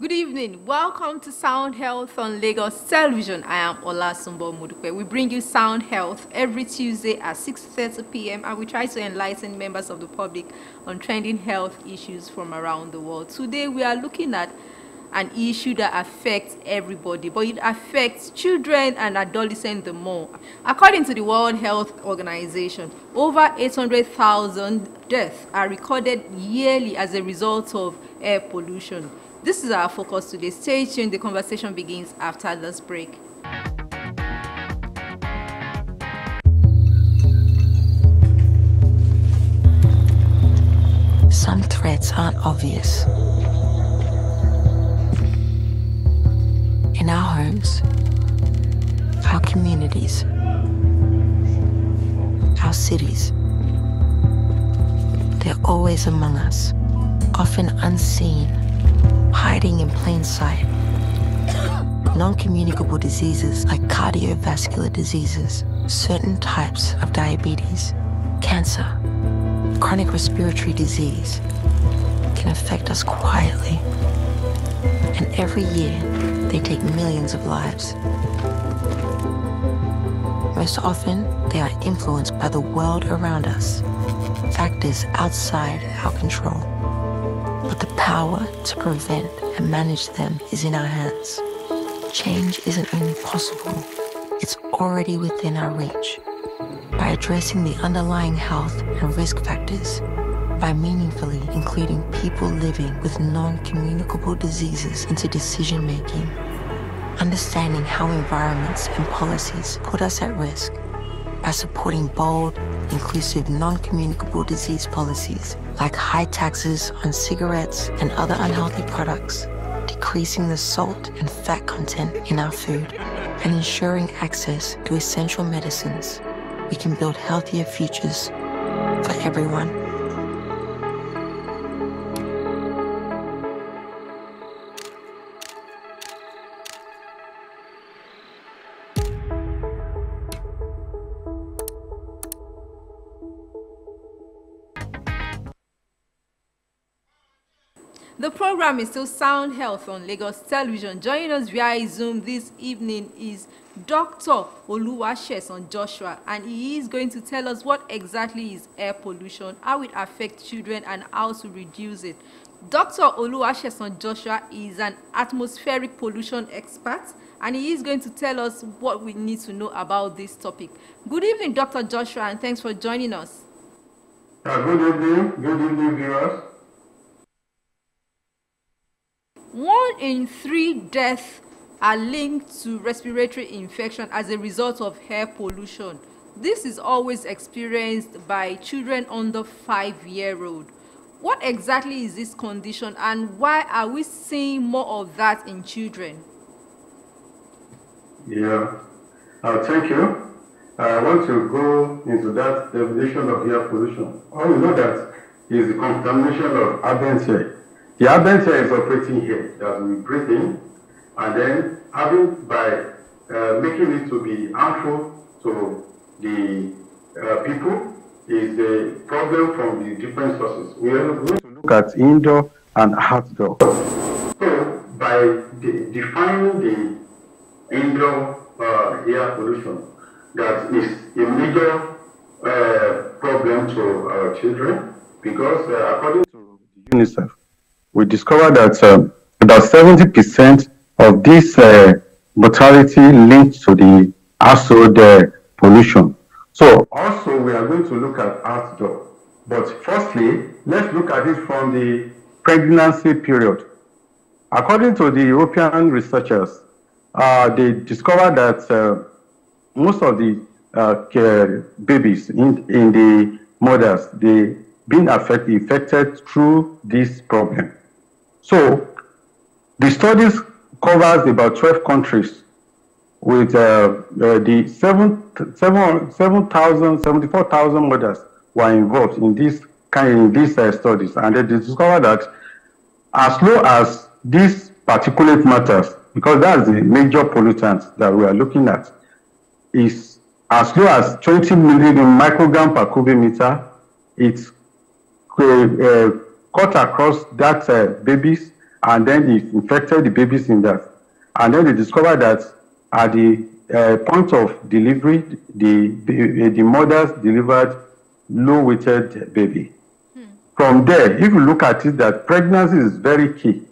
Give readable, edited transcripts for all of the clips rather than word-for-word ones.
Good evening. Welcome to Sound Health on Lagos Television. I am Olasumbo Mudupe. We bring you Sound Health every Tuesday at 6:30 p.m. and we try to enlighten members of the public on trending health issues from around the world. Today we are looking at an issue that affects everybody, but it affects children and adolescents the more. According to the World Health Organization, over 800,000 deaths are recorded yearly as a result of air pollution. This is our focus today. Stay tuned. The conversation begins after this break. Some threats aren't obvious. In our homes, our communities, our cities, they're always among us, often unseen, hiding in plain sight. Non-communicable diseases like cardiovascular diseases, certain types of diabetes, cancer, chronic respiratory disease can affect us quietly. And every year, they take millions of lives. Most often, they are influenced by the world around us, factors outside our control. But the power to prevent and manage them is in our hands. Change isn't only possible, it's already within our reach. By addressing the underlying health and risk factors, by meaningfully including people living with non-communicable diseases into decision-making, understanding how environments and policies put us at risk, by supporting bold, inclusive, non-communicable disease policies like high taxes on cigarettes and other unhealthy products, decreasing the salt and fat content in our food, and ensuring access to essential medicines, we can build healthier futures for everyone. The program is still Sound Health on Lagos Television. Joining us via Zoom this evening is Dr. Oluwasesan Joshua, and he is going to tell us what exactly is air pollution, how it affects children, and how to reduce it. Dr. Oluwasesan Joshua is an atmospheric pollution expert, and he is going to tell us what we need to know about this topic. Good evening, Dr. Joshua, and thanks for joining us. Good evening, viewers. 1 in 3 deaths are linked to respiratory infection as a result of air pollution. This is always experienced by children under 5-year-old. What exactly is this condition, and why are we seeing more of that in children? Yeah, thank you. I want to go into that definition of air pollution. All we know that is the contamination of ambient air. The ambient air is operating here that we breathe in, and then by making it to be harmful to the people is the problem from the different sources. We are going to look at indoor and outdoor. So by defining the indoor air pollution, that is a major problem to our children, because according to the UNICEF, we discovered that about 70% of this mortality linked to the household pollution. So also we are going to look at outdoor. But firstly, let's look at it from the pregnancy period. According to the European researchers, they discovered that most of the babies in the mothers, they been affected through this problem. So the studies covers about 12 countries with the 74,000 mothers were involved in these studies, and they discovered that as low as these particulate matters, because that's the major pollutant that we are looking at, is as low as 20 million microgram per cubic meter, it's cut across that babies and then they infected the babies in that. And then they discovered that at the point of delivery, the mothers delivered low-weighted baby. From there, if you look at it, that pregnancy is very key.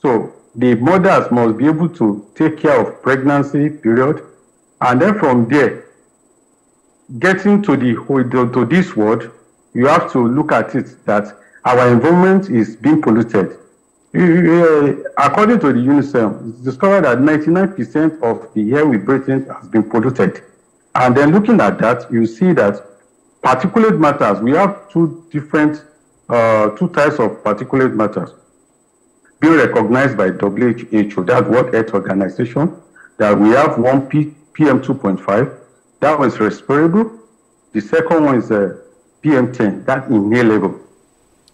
So the mothers must be able to take care of pregnancy period, and then from there, getting to this world, you have to look at it that our environment is being polluted. According to the UNICEF, it's discovered that 99% of the air we breathe in has been polluted. And then looking at that, you see that particulate matters, we have two types of particulate matters being recognized by WHO, that's World Health Organization, that we have one PM 2.5, that one is respirable. The second one is PM 10, that inhalable.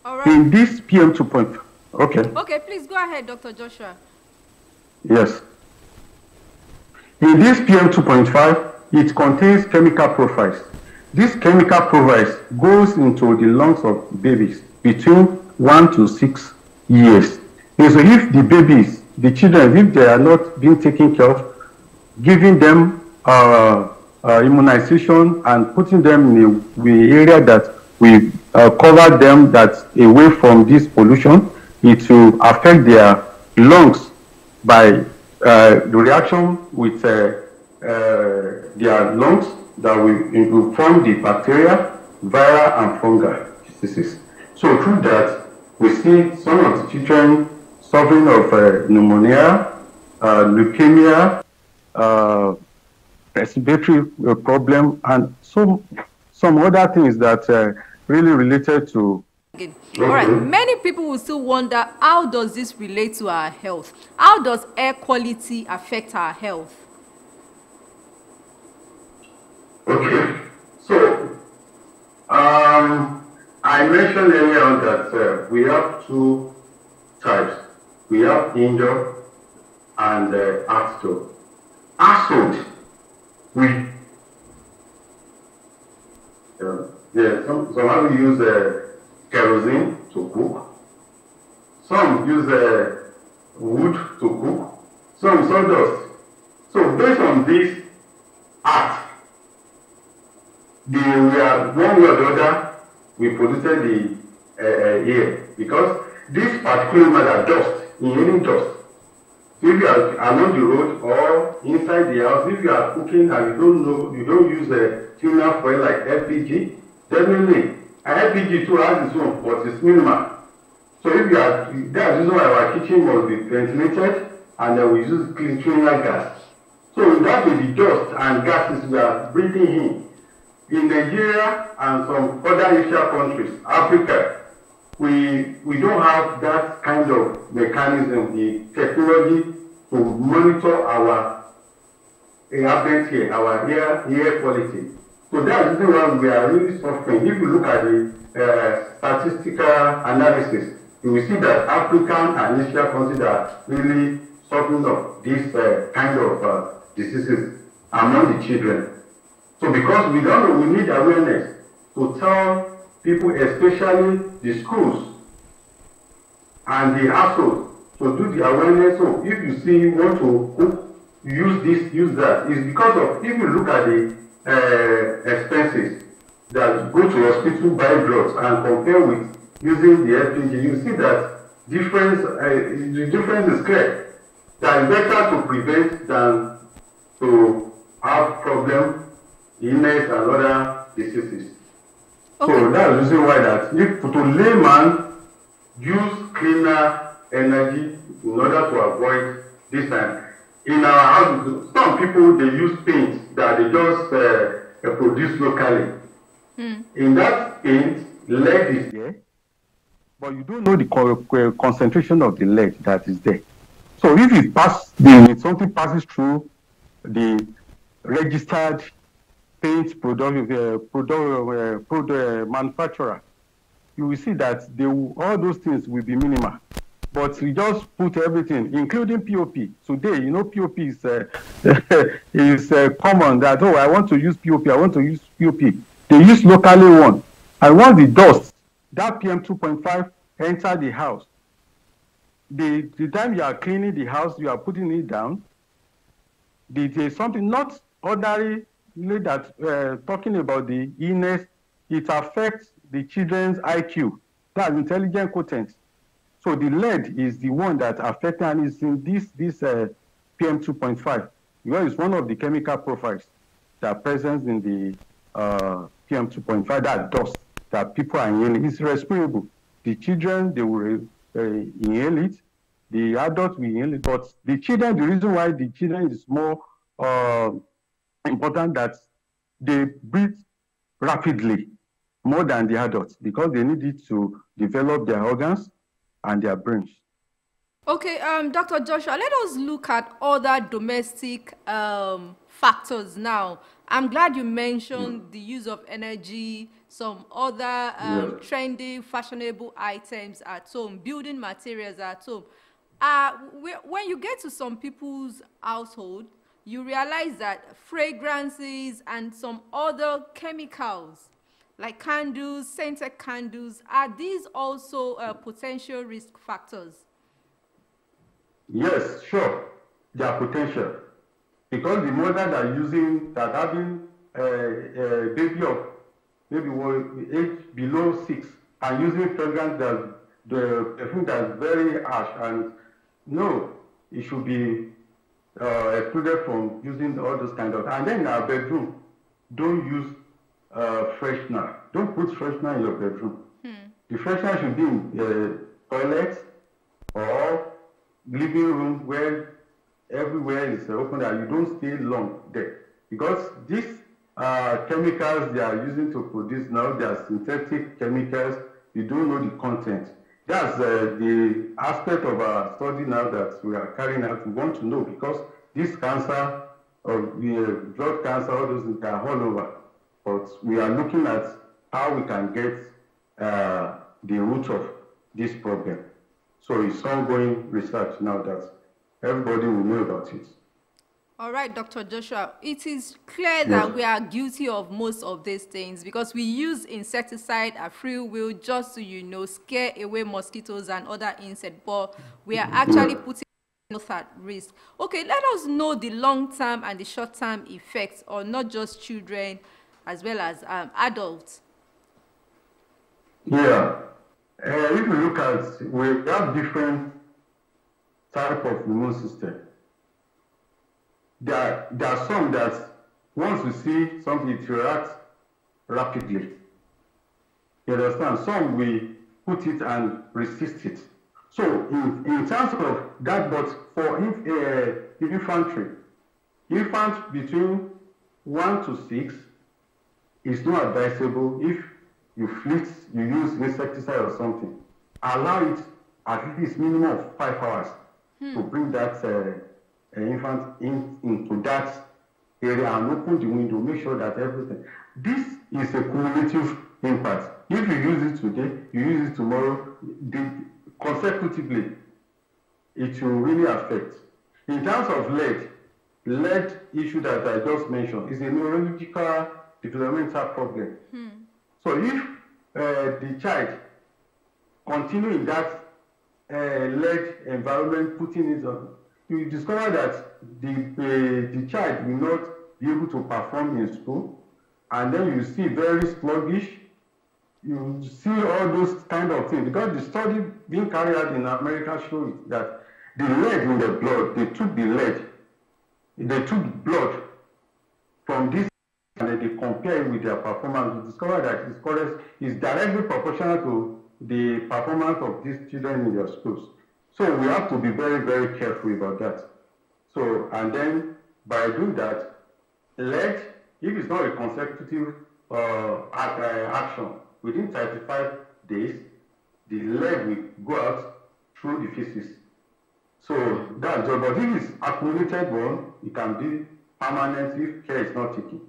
All right. In this PM 2.5, okay. Okay, please go ahead, Dr. Joshua. Yes. In this PM 2.5, it contains chemical profiles. This chemical profiles goes into the lungs of babies between 1 to 6 years. And so if the babies, the children, if they are not being taken care of, giving them immunization and putting them in the area that we cover them that's away from this pollution, it will affect their lungs by the reaction with their lungs that will form the bacteria, viral and fungal diseases. So through that, we see some of the children suffering of pneumonia, leukemia, respiratory problem, and some other things that really related to. Okay. All right. Many people will still wonder, how does this relate to our health? How does air quality affect our health? Okay. So, I mentioned earlier on that we have two types. We have indoor and outdoor. Outdoor, some people use kerosene to cook. Some use wood to cook. Some sawdust. So based on this art, one way or the other, we polluted the air, because this particular matter, dust, inhaling dust. So if you are along the road or inside the house, if you are cooking and you don't use a tuner fuel like LPG, definitely LPG too has its own, but it's minimal. So if you are, that's the reason why our kitchen must be ventilated, and then we use clean tuner gas. So that will be dust and gases we are breathing in Nigeria and some other Asian countries, Africa, we don't have that kind of mechanism, the technology to monitor our air quality. So that's the reason why we are really suffering. If you look at the statistical analysis, you will see that African and Asian countries are really suffering of this kind of diseases among the children. So because we don't know, we need awareness to tell people, especially the schools and the households, to do the awareness. So if you see you want to cook, use this, use that. It's because of, if you look at the expenses that go to hospital, buy drugs, and compare with using the LPG, you see that the difference is clear. That is better to prevent than to have problems, illness and other diseases. Okay. So that's the reason why that if to layman use cleaner energy in order to avoid this time. In our houses, some people they use paint that they just produce locally. In that paint, lead is there, but you don't know the concentration of the lead that is there. So if it if something passes through the registered paint manufacturer, you will see that all those things will be minimal. But we just put everything, including POP. Today, you know, POP is common that, oh, I want to use POP, I want to use POP. They use locally one. And once the dust, that PM 2.5 enter the house, the time you are cleaning the house, you are putting it down. There's something not ordinarily that talking about the illness, it affects the children's IQ, that's intelligent quotient. So the lead is the one that affects, and is in this PM 2.5, because it's one of the chemical profiles that are present in the PM 2.5, that dust that people are inhaling. It's respirable. The children, they will inhale it. The adults will inhale it. But the children, the reason why the children is more important, that they breathe rapidly more than the adults, because they need it to develop their organs and their brains. Okay, Dr. Joshua, let us look at other domestic factors now. I'm glad you mentioned the use of energy, some other trendy, fashionable items at home, building materials at home. When you get to some people's household, you realize that fragrances and some other chemicals, like candles, scented candles, are these also potential risk factors? Yes, sure, they are potential, because the mother that having a baby of maybe age below 6 and using fragrance that the perfume that's very harsh, and no, it should be excluded from using all those kind of. And then in our bedroom, don't use freshener. Don't put freshener in your bedroom. The freshener should be in toilet or living room, where everywhere is open, and you don't stay long there, because these chemicals they are using to produce now, they are synthetic chemicals. You don't know the content. That's the aspect of our study now that we are carrying out. We want to know, because this cancer or blood cancer, all those things are all over, but we are looking at how we can get the root of this problem. So it's ongoing research now that everybody will know about it. All right, Dr. Joshua, it is clear that we are guilty of most of these things, because we use insecticide at free will just to, scare away mosquitoes and other insects, but we are actually putting health at risk. Okay, let us know the long-term and the short-term effects on not just children as well as adults. Yeah. If you look at, we have different type of immune system. There are some that once you see something, it reacts rapidly. You understand? Some we put it and resist it. So in terms of that, but for infantry, infants between 1 to 6 is not advisable. If you use insecticide or something, allow it at least minimum of 5 hours to bring that infant into that area and open the window, make sure that everything. This is a cumulative impact. If you use it today, you use it tomorrow, consecutively, it will really affect. In terms of lead issue that I just mentioned is a neurological developmental problem. So if the child continue in that lead environment, putting it on, you discover that the child will not be able to perform in school, and then you see very sluggish. You see all those kind of things, because the study being carried out in America shows that the lead in the blood, they took blood from this and they compare it with their performance. You discover that it's directly proportional to the performance of these children in their schools. So we have to be very, very careful about that. So, and then by doing that, lead, if it's not a consecutive action, within 35 days, the lead will go out through the feces. So that's all. But if it's accumulated one, it can be permanent if care is not taken.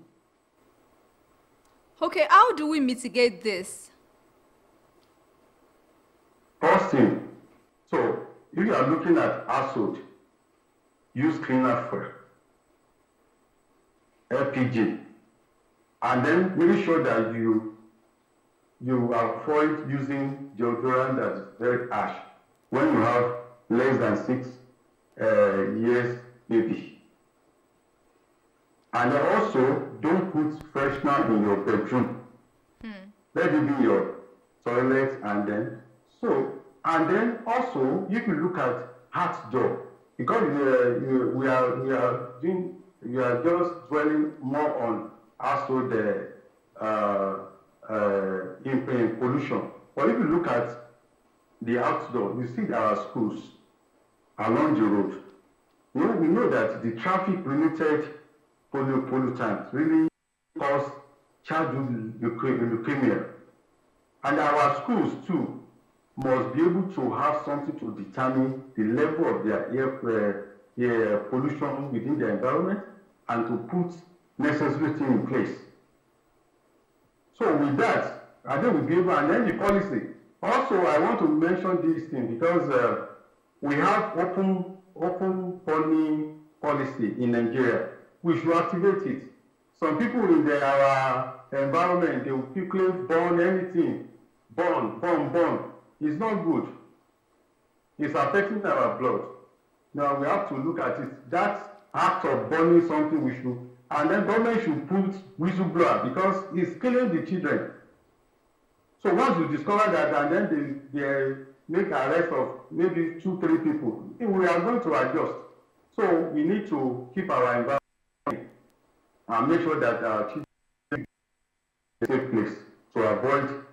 Okay, how do we mitigate this? First thing, so if you are looking at household, use cleaner fuel, LPG, and then make sure that you avoid using deodorant that is very harsh when you have less than 6 years baby. And also, don't put freshener in your bedroom. Let it be your toilet, and then also, if you look at outdoor, because we are just dwelling more on household in pollution. But if you look at the outdoor, you see our schools along the road. We know that the traffic-related pollutants really cause childhood leukemia. And our schools, too, must be able to have something to determine the level of their air pollution within the environment and to put necessary things in place. So with that, I think we'll be able, and then the policy. Also, I want to mention this thing because we have open burning policy in Nigeria. We should activate it. Some people in our environment, they will quickly burn anything. Burn. It's not good. It's affecting our blood. Now we have to look at it. That act of burning something we should, and then government should put whistleblower because it's killing the children. So once you discover that, and then they make arrest of maybe 2-3 people, we are going to adjust. So we need to keep our environment and make sure that our children are in a safe place to avoid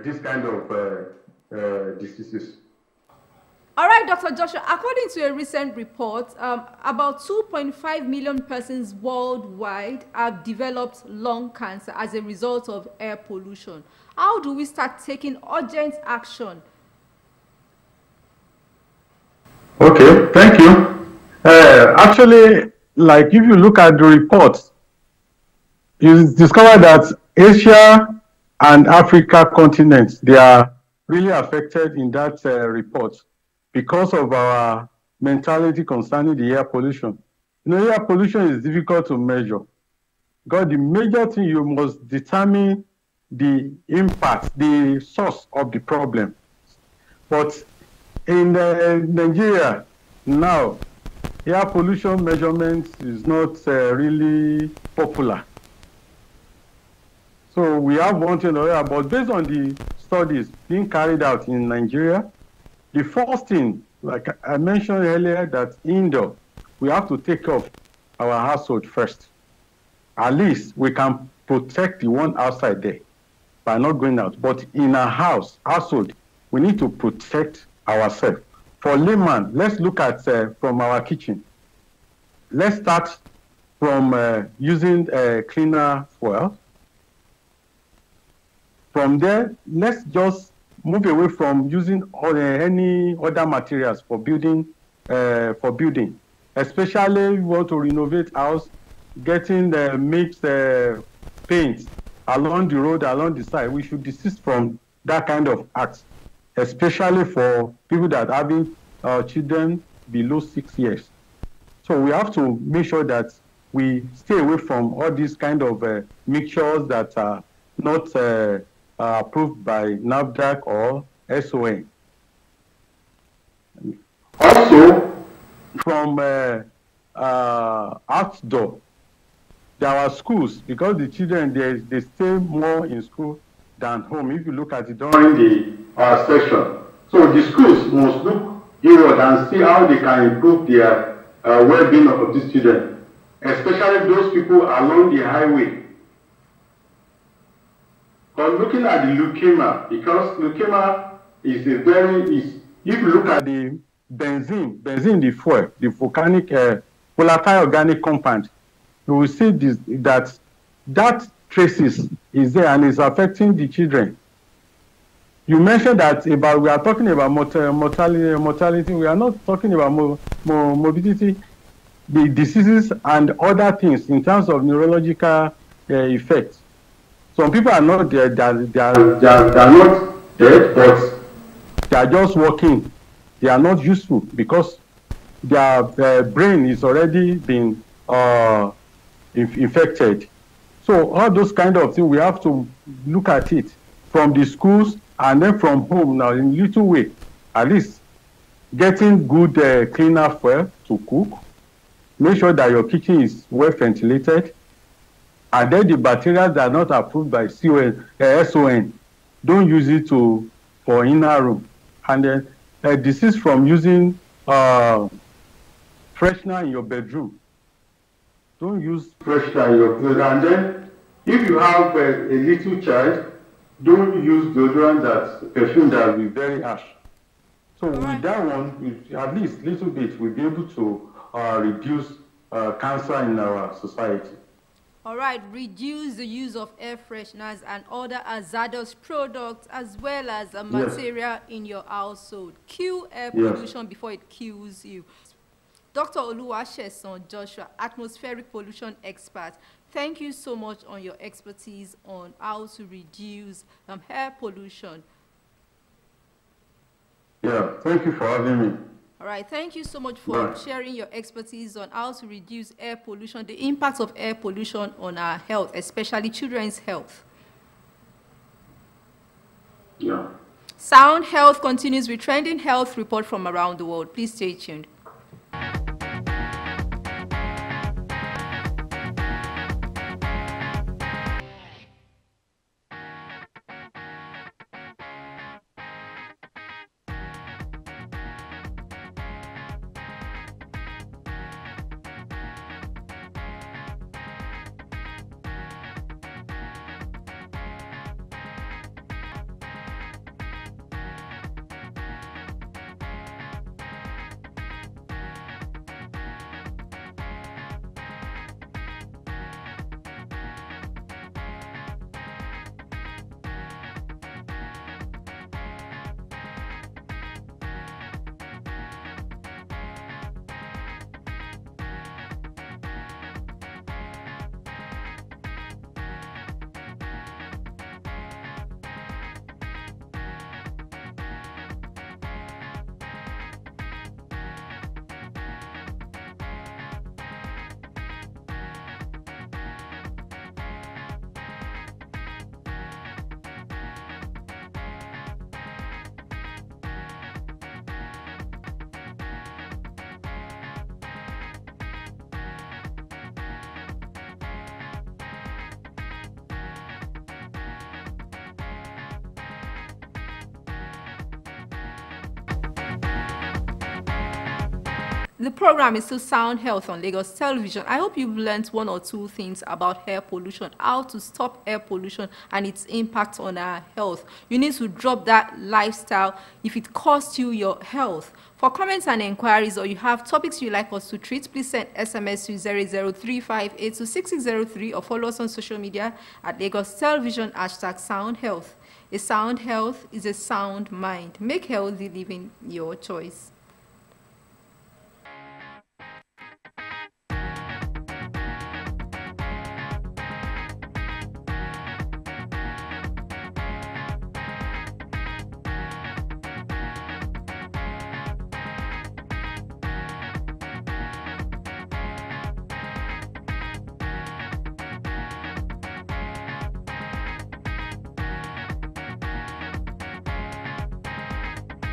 this kind of diseases. All right, Dr. Joshua, according to a recent report, about 2.5 million persons worldwide have developed lung cancer as a result of air pollution. How do we start taking urgent action? Okay, thank you. Actually, like if you look at the reports, you discover that Asia and Africa continents, they are really affected in that report because of our mentality concerning the air pollution. You know, air pollution is difficult to measure because the major thing you must determine the impact, the source of the problem. But in Nigeria now, air pollution measurement is not really popular. So we have one thing or other, but based on the studies being carried out in Nigeria, the first thing, like I mentioned earlier, that indoor, we have to take care of our household first. At least we can protect the one outside there by not going out. But in our household, we need to protect ourselves. For layman, let's look at from our kitchen. Let's start from using cleaner fuel. From there, let's just move away from using any other materials for building. Especially if you want to renovate house, getting the mixed paint along the road, along the side. We should desist from that kind of acts, especially for people that are having children below 6 years. So we have to make sure that we stay away from all these kind of mixtures that are not approved by NAFDAC or SON. Also, from outdoor, there are schools, because the children, they stay more in school than home, if you look at it during the session. So the schools must look inward and see how they can improve their well-being of these children, especially those people along the highway. But looking at the leukemia, because leukemia is if you look at the benzene, the fuel, the volcanic, volatile organic compound, you will see that traces is there and is affecting the children. You mentioned that we are talking about mortality. We are not talking about morbidity, the diseases and other things in terms of neurological effects. Some people are not dead, they are not dead, but they are just working. They are not useful because their brain is already been infected. So all those kind of things, we have to look at it from the schools and then from home now in little way. At least getting good cleaner fuel to cook. Make sure that your kitchen is well ventilated. And then the bacteria that are not approved by SON, don't use it for inner room. And then disease from using freshener in your bedroom. Don't use freshener in your clothes. And then if you have a little child, don't use deodorant perfume that will be very harsh. So with that one, at least a little bit, we'll be able to reduce cancer in our society. All right, reduce the use of air fresheners and other hazardous products as well as material in your household. Kill air pollution before it kills you. Dr. Oluwasesan Joshua, atmospheric pollution expert, thank you so much on your expertise on how to reduce air pollution. Yeah, thank you for having me. All right, thank you so much for sharing your expertise on how to reduce air pollution, the impact of air pollution on our health, especially children's health. Yeah. Sound Health continues with trending health report from around the world. Please stay tuned. The program is still Sound Health on Lagos Television. I hope you've learned one or two things about air pollution, how to stop air pollution and its impact on our health. You need to drop that lifestyle if it costs you your health. For comments and inquiries, or you have topics you'd like us to treat, please send SMS to 00358266603 or follow us on social media at Lagos Television #Sound Health. A sound health is a sound mind. Make healthy living your choice.